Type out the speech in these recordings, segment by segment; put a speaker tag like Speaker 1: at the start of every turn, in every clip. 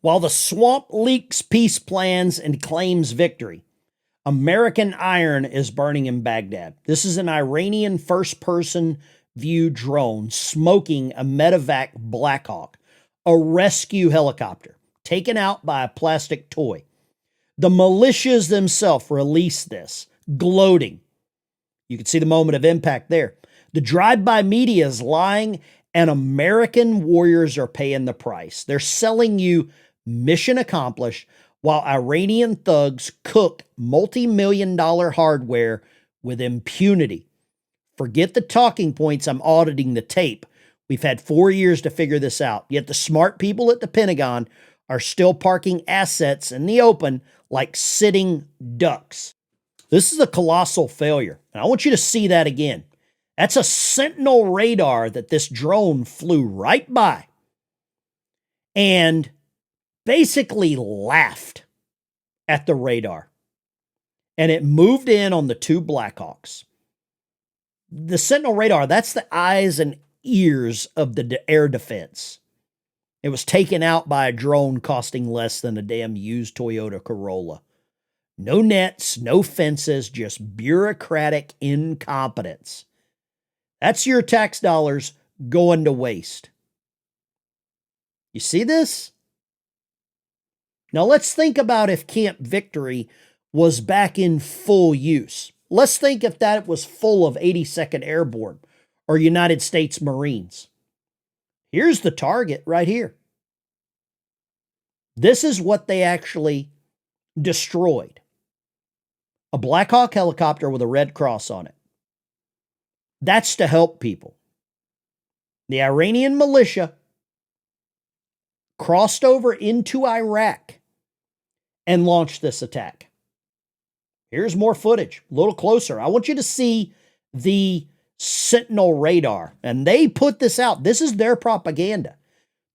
Speaker 1: While the swamp leaks peace plans and claims victory, American iron is burning in Baghdad. This is an Iranian first-person view drone smoking a medevac Blackhawk, a rescue helicopter, taken out by a plastic toy. The militias themselves released this, gloating. You can see the moment of impact there. The drive-by media is lying, and American warriors are paying the price. They're selling you mission accomplished, while Iranian thugs cook multi-million-dollar hardware with impunity. Forget the talking points. I'm auditing the tape. We've had 4 years to figure this out, yet the smart people at the Pentagon are still parking assets in the open like sitting ducks. This is a colossal failure, and I want you to see that again. That's a Sentinel radar that this drone flew right by and basically laughed at the radar. And it moved in on the two Blackhawks. The Sentinel radar, that's the eyes and ears of the air defense. It was taken out by a drone costing less than a damn used Toyota Corolla. No nets, no fences, just bureaucratic incompetence. That's your tax dollars going to waste. You see this? Now let's think about if Camp Victory was back in full use. Let's think if that was full of 82nd Airborne or United States Marines. Here's the target right here. This is what they actually destroyed. A Black Hawk helicopter with a red cross on it. That's to help people. The Iranian militia crossed over into Iraq and launched this attack. Here's more footage, a little closer. I want you to see the Sentinel radar. And they put this out. This is their propaganda.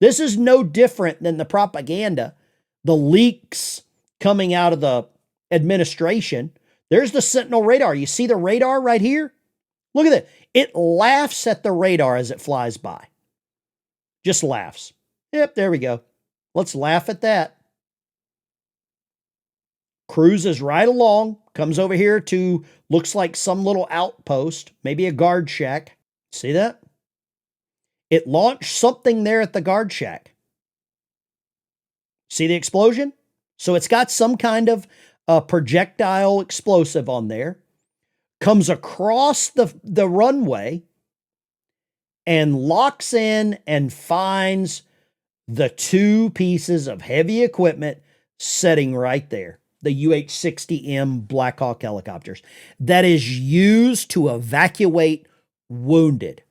Speaker 1: This is no different than the propaganda, the leaks coming out of the administration. There's the Sentinel radar. You see the radar right here? Look at it. It laughs at the radar as it flies by. Just laughs. Yep, there we go. Let's laugh at that. Cruises right along, comes over here to, looks like some little outpost, maybe a guard shack. See that? It launched something there at the guard shack. See the explosion? So it's got some kind of projectile explosive on there. Comes across the runway and locks in and finds the two pieces of heavy equipment sitting right there. The UH-60M Black Hawk helicopters that is used to evacuate wounded,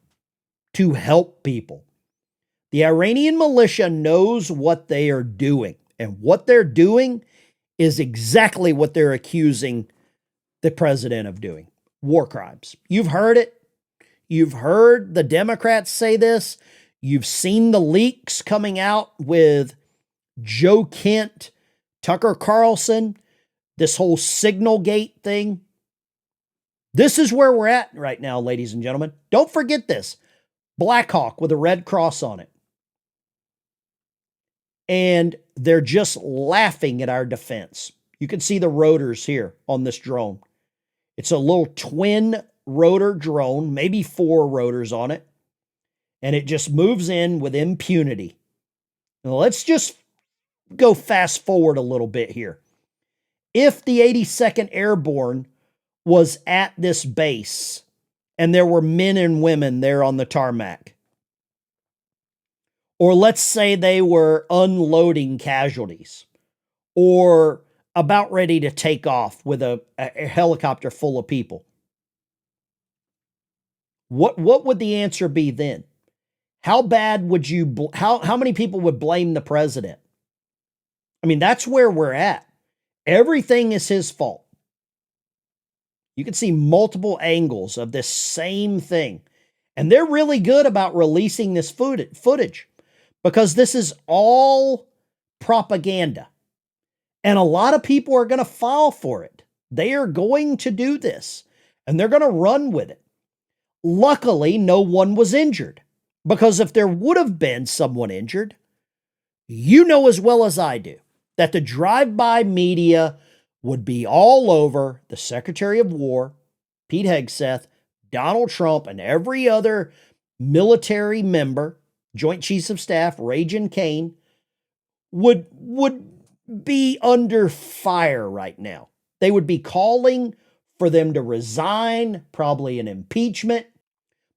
Speaker 1: to help people. The Iranian militia knows what they are doing, and what they're doing is exactly what they're accusing the president of doing. War crimes. You've heard it. You've heard the Democrats say this. You've seen the leaks coming out with Joe Kent, Tucker Carlson, this whole Signal Gate thing. This is where we're at right now, ladies and gentlemen. Don't forget this. Black Hawk with a red cross on it. And they're just laughing at our defense. You can see the rotors here on this drone. It's a little twin rotor drone, maybe 4 rotors on it. And it just moves in with impunity. Now let's just go fast forward a little bit here. If the 82nd Airborne was at this base and there were men and women there on the tarmac, or let's say they were unloading casualties or about ready to take off with a helicopter full of people, what would the answer be then? How bad would you, how many people would blame the president? I mean, that's where we're at. Everything is his fault. You can see multiple angles of this same thing. And they're really good about releasing this footage because this is all propaganda. And a lot of people are going to fall for it. They are going to do this and they're going to run with it. Luckily, no one was injured, because if there would have been someone injured, You know as well as I do that the drive-by media would be all over the Secretary of War, Pete Hegseth, Donald Trump, and every other military member, Joint Chiefs of Staff, Ragin' Kane, would be under fire right now. They would be calling for them to resign, probably an impeachment.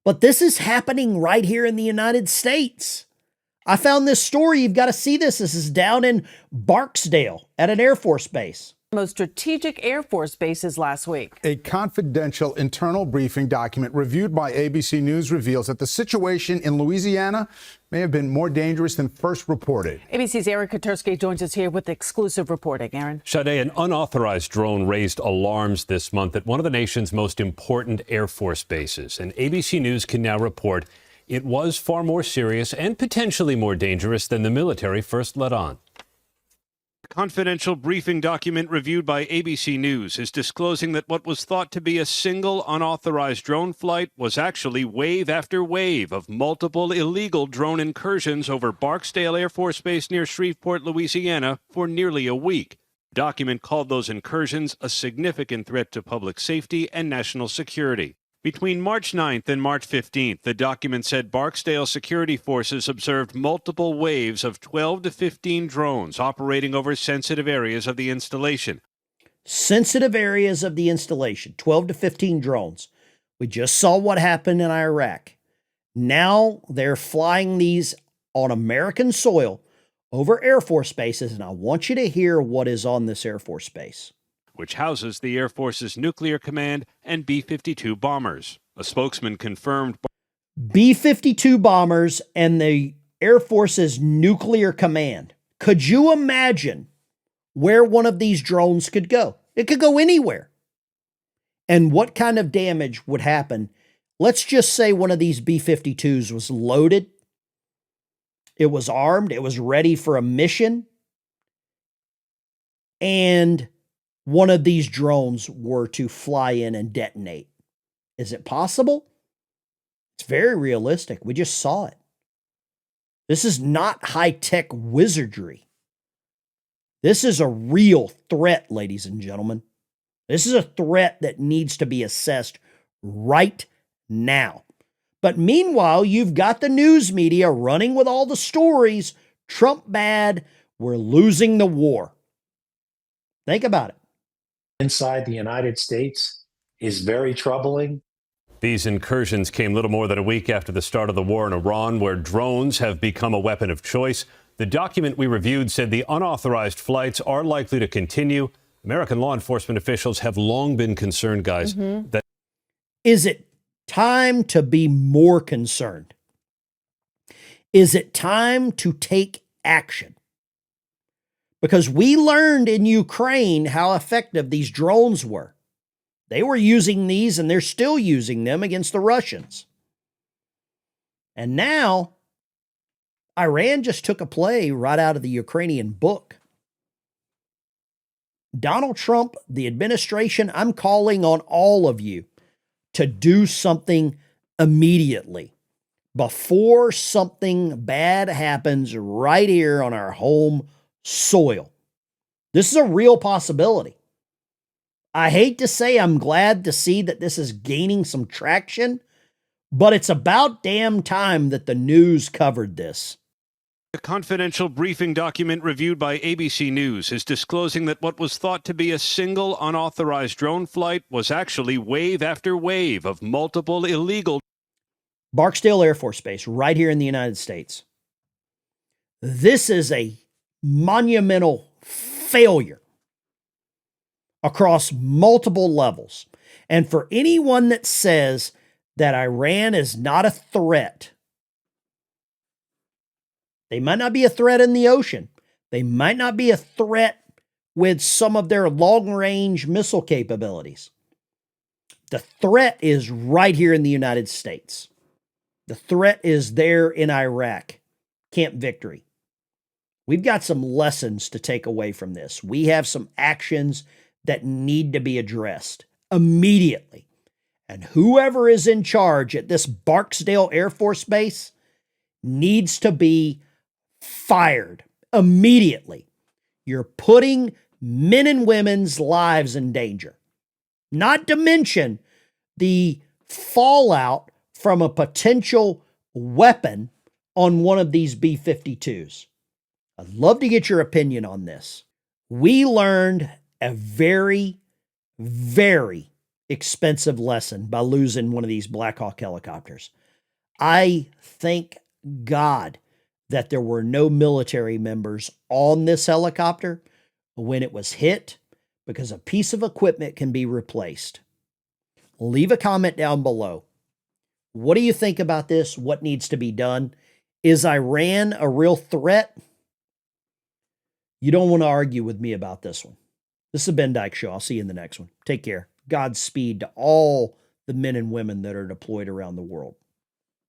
Speaker 1: But this is happening right here in the United States. I found this story. You've got to see this. This is down in Barksdale at an Air Force base.
Speaker 2: Most strategic Air Force bases last week.
Speaker 3: A confidential internal briefing document reviewed by ABC News reveals that the situation in Louisiana may have been more dangerous than first reported.
Speaker 2: ABC's Aaron Katersky joins us here with exclusive reporting. Aaron.
Speaker 4: Sade, an unauthorized drone raised alarms this month at one of the nation's most important Air Force bases. And ABC News can now report it was far more serious and potentially more dangerous than the military first let on.
Speaker 5: A confidential briefing document reviewed by ABC News is disclosing that what was thought to be a single unauthorized drone flight was actually wave after wave of multiple illegal drone incursions over Barksdale Air Force Base near Shreveport, Louisiana, for nearly a week. The document called those incursions a significant threat to public safety and national security. Between March 9th and March 15th, the document said Barksdale security forces observed multiple waves of 12 to 15 drones operating over sensitive areas of the installation.
Speaker 1: Sensitive areas of the installation, 12 to 15 drones. We just saw what happened in Iraq. Now they're flying these on American soil over Air Force bases, and I want you to hear what is on this Air Force base,
Speaker 5: which houses the Air Force's Nuclear Command and B-52 bombers. A spokesman confirmed
Speaker 1: B-52 bombers and the Air Force's Nuclear Command. Could you imagine where one of these drones could go? It could go anywhere. And what kind of damage would happen? Let's just say one of these B-52s was loaded. It was armed. It was ready for a mission. And one of these drones were to fly in and detonate. Is it possible? It's very realistic. We just saw it. This is not high-tech wizardry. This is a real threat, ladies and gentlemen. This is a threat that needs to be assessed right now. But meanwhile, you've got the news media running with all the stories. Trump bad. We're losing the war. Think about it.
Speaker 6: Inside the United States is very troubling.
Speaker 4: These incursions came little more than a week after the start of the war in Iran, where drones have become a weapon of choice. The document we reviewed said the unauthorized flights are likely to continue. American law enforcement officials have long been concerned, guys, that...
Speaker 1: Is it time to be more concerned? Is it time to take action? Because we learned in Ukraine how effective these drones were. They were using these and they're still using them against the Russians. And now, Iran just took a play right out of the Ukrainian book. Donald Trump, the administration, I'm calling on all of you to do something immediately before something bad happens right here on our home soil. This is a real possibility. I hate to say I'm glad to see that this is gaining some traction, but it's about damn time that the news covered this.
Speaker 5: A confidential briefing document reviewed by ABC News is disclosing that what was thought to be a single unauthorized drone flight was actually wave after wave of multiple illegal...
Speaker 1: Barksdale Air Force Base, right here in the United States. This is a monumental failure across multiple levels. And for anyone that says that Iran is not a threat, they might not be a threat in the ocean. They might not be a threat with some of their long-range missile capabilities. The threat is right here in the United States. The threat is there in Iraq, Camp Victory. We've got some lessons to take away from this. We have some actions that need to be addressed immediately. And whoever is in charge at this Barksdale Air Force Base needs to be fired Immediately, you're putting men and women's lives in danger. Not to mention the fallout from a potential weapon on one of these B-52s. I'd love to get your opinion on this. We learned a very, very expensive lesson by losing one of these Black Hawk helicopters. I thank God that there were no military members on this helicopter when it was hit, because a piece of equipment can be replaced. Leave a comment down below. What do you think about this? What needs to be done? Is Iran a real threat? You don't want to argue with me about this one. This is the Ben Dykes Show. I'll see you in the next one. Take care. Godspeed to all the men and women that are deployed around the world.